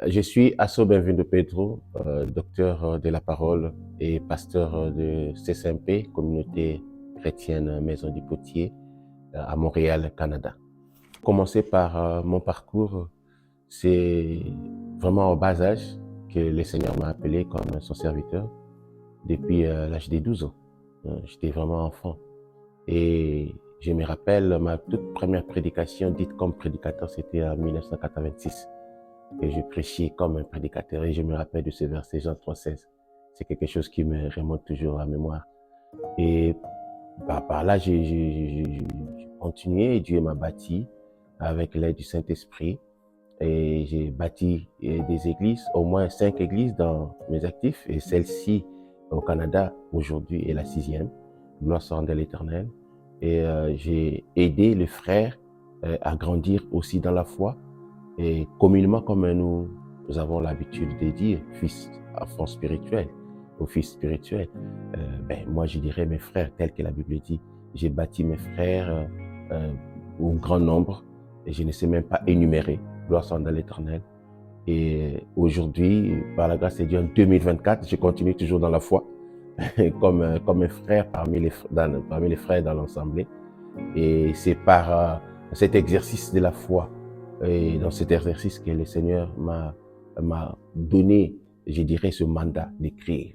Je suis Asso Benvenu Pedro, docteur de la parole et pasteur de CCMP, Communauté chrétienne Maison du Potier, à Montréal, Canada. Commencer par mon parcours, c'est vraiment au bas âge que le Seigneur m'a appelé comme son serviteur depuis l'âge de 12 ans. J'étais vraiment enfant. Et je me rappelle, ma toute première prédication dite comme prédicateur, c'était en 1986. Et je prêchais comme un prédicateur. Et je me rappelle de ce verset Jean 3,16. C'est quelque chose qui me remonte toujours à la mémoire. Et par là, j'ai continué et Dieu m'a bâti avec l'aide du Saint-Esprit. Et j'ai bâti des églises, au moins 5 églises dans mes actifs. Et celle-ci au Canada, aujourd'hui, est la 6e. Gloire soit rendue à l'Éternel. Et j'ai aidé les frères à grandir aussi dans la foi. Et communément, comme nous avons l'habitude de dire, fils, enfant spirituel, ou fils spirituel, moi je dirais mes frères, tel que la Bible dit. J'ai bâti mes frères au grand nombre, et je ne sais même pas énumérer. Gloire soit dans l'Éternel. Et aujourd'hui, par la grâce de Dieu, en 2024, je continue toujours dans la foi, comme un frère parmi les frères dans l'Assemblée. Et c'est par cet exercice de la foi et dans cet exercice que le Seigneur m'a donné, je dirais, ce mandat d'écrire.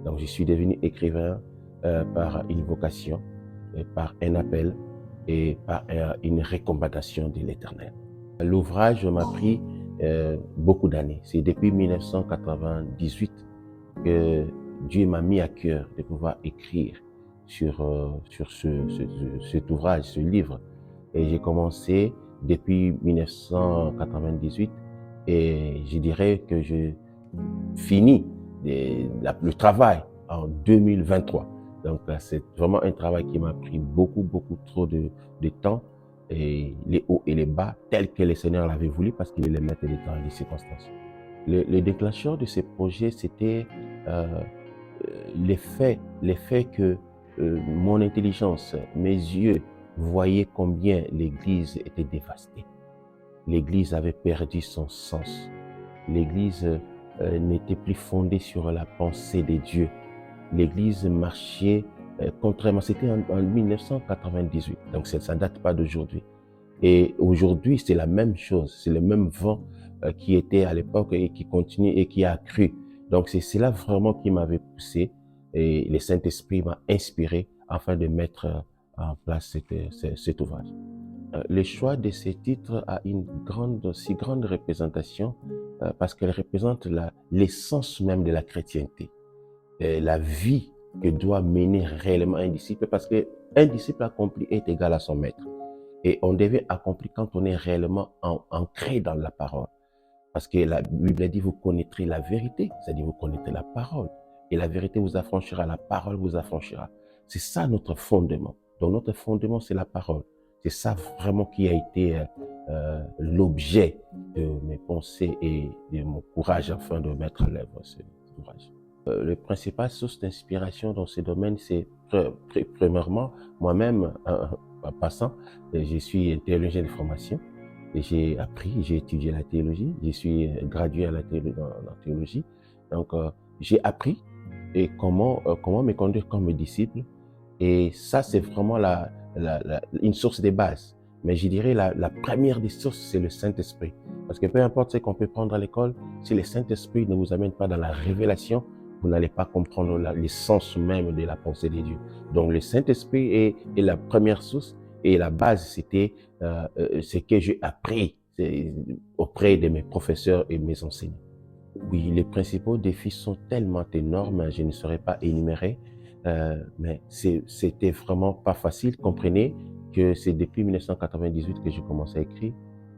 Donc, je suis devenu écrivain par une vocation, et par un appel et par une recommandation de l'Éternel. L'ouvrage m'a pris beaucoup d'années. C'est depuis 1998 que Dieu m'a mis à cœur de pouvoir écrire sur cet ouvrage, ce livre. Et j'ai commencé depuis 1998 et je dirais que je finis le travail en 2023. Donc c'est vraiment un travail qui m'a pris beaucoup trop de temps, et les hauts et les bas tels que le Seigneur l'avait voulu, parce qu'il est le maître des temps et des circonstances. Le déclencheur de ce projet, c'était l'effet que mon intelligence, mes yeux voyaient combien l'Église était dévastée. L'Église avait perdu son sens. L'Église n'était plus fondée sur la pensée de Dieu. L'Église marchait contrairement. C'était en 1998, donc ça ne date pas d'aujourd'hui. Et aujourd'hui, c'est la même chose, c'est le même vent qui était à l'époque et qui continue et qui a accru. Donc c'est cela vraiment qui m'avait poussé, et le Saint-Esprit m'a inspiré afin de mettre en place cet ouvrage. Le choix de ces titres a une si grande représentation parce qu'elle représente l'essence même de la chrétienté, la vie que doit mener réellement un disciple, parce qu'un disciple accompli est égal à son maître. Et on devient accompli quand on est réellement ancré dans la parole. Parce que la Bible dit, vous connaîtrez la vérité, c'est-à-dire vous connaîtrez la parole. Et la vérité vous affranchira, la parole vous affranchira. C'est ça notre fondement. Donc notre fondement, c'est la parole. C'est ça vraiment qui a été l'objet de mes pensées et de mon courage afin de mettre en œuvre ce courage. Le principal source d'inspiration dans ce domaine, c'est premièrement moi-même, en passant, je suis théologien de formation. J'ai appris, j'ai étudié la théologie, je suis gradué dans la théologie. Donc, j'ai appris et comment me conduire comme disciple. Et ça, c'est vraiment une source de base. Mais je dirais la première des sources, c'est le Saint-Esprit. Parce que peu importe ce qu'on peut prendre à l'école, si le Saint-Esprit ne vous amène pas dans la révélation, vous n'allez pas comprendre l'essence même de la pensée de Dieu. Donc, le Saint-Esprit est la première source, et la base, c'était ce que j'ai appris auprès de mes professeurs et mes enseignants. Oui, les principaux défis sont tellement énormes, je ne saurais pas énumérer, mais c'était vraiment pas facile. Comprenez que c'est depuis 1998 que j'ai commencé à écrire,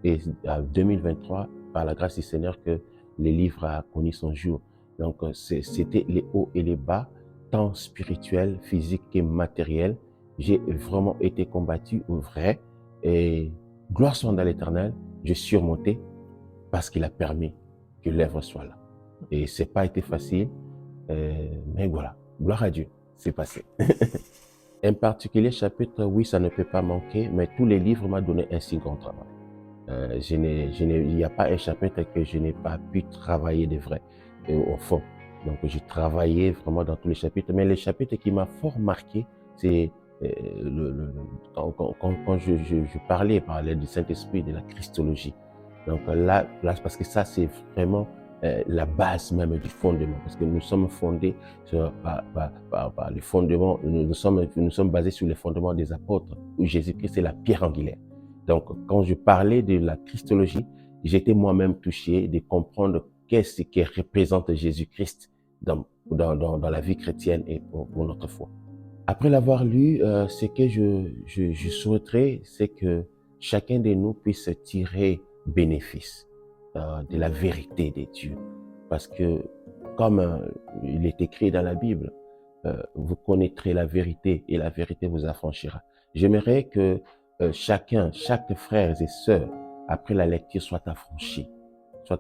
et en 2023, par la grâce du Seigneur, que le livre a connu son jour. Donc, c'était les hauts et les bas, tant spirituels, physiques et matériels. J'ai vraiment été combattu au vrai, et gloire soit dans l'Éternel, j'ai surmonté parce qu'il a permis que l'œuvre soit là. Et c'est pas été facile, mais voilà, gloire à Dieu, c'est passé. Un particulier chapitre, oui, ça ne peut pas manquer, mais tous les livres m'ont donné un si grand travail. Il n'y a pas un chapitre que je n'ai pas pu travailler de vrai au fond. Donc, j'ai travaillé vraiment dans tous les chapitres. Mais le chapitre qui m'a fort marqué, c'est quand je parlais du Saint-Esprit, de la Christologie. Donc là, parce que ça, c'est vraiment la base même du fondement. Parce que nous sommes fondés par les fondements, nous sommes basés sur les fondements des apôtres, où Jésus-Christ est la pierre angulaire. Donc, quand je parlais de la Christologie, j'étais moi-même touché de comprendre qu'est-ce que représente Jésus-Christ dans la vie chrétienne et pour notre foi. Après l'avoir lu, ce que je souhaiterais, c'est que chacun de nous puisse tirer bénéfice de la vérité de Dieu. Parce que, comme il est écrit dans la Bible, vous connaîtrez la vérité et la vérité vous affranchira. J'aimerais que chaque frère et sœur, après la lecture, soit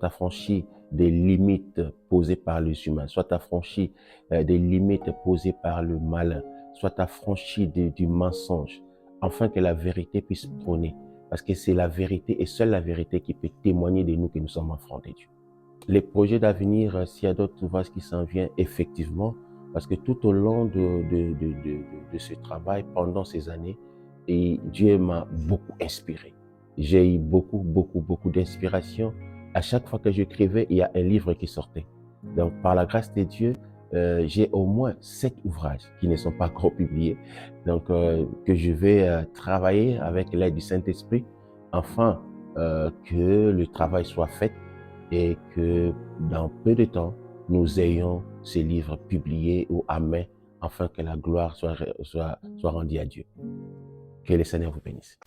affranchi des limites posées par les humains, soit affranchi des limites posées par le malin, soit affranchi du mensonge, afin que la vérité puisse prôner. Parce que c'est la vérité et seule la vérité qui peut témoigner de nous que nous sommes enfants de Dieu. Les projets d'avenir, s'il y a d'autres ouvrages qui s'en viennent, effectivement, parce que tout au long de ce travail, pendant ces années, et Dieu m'a beaucoup inspiré. J'ai eu beaucoup d'inspiration. À chaque fois que j'écrivais, il y a un livre qui sortait. Donc, par la grâce de Dieu, j'ai au moins 7 ouvrages qui ne sont pas encore publiés, donc que je vais travailler avec l'aide du Saint-Esprit, afin que le travail soit fait et que dans peu de temps, nous ayons ces livres publiés ou à main, afin que la gloire soit rendue à Dieu. Que le Seigneur vous bénisse.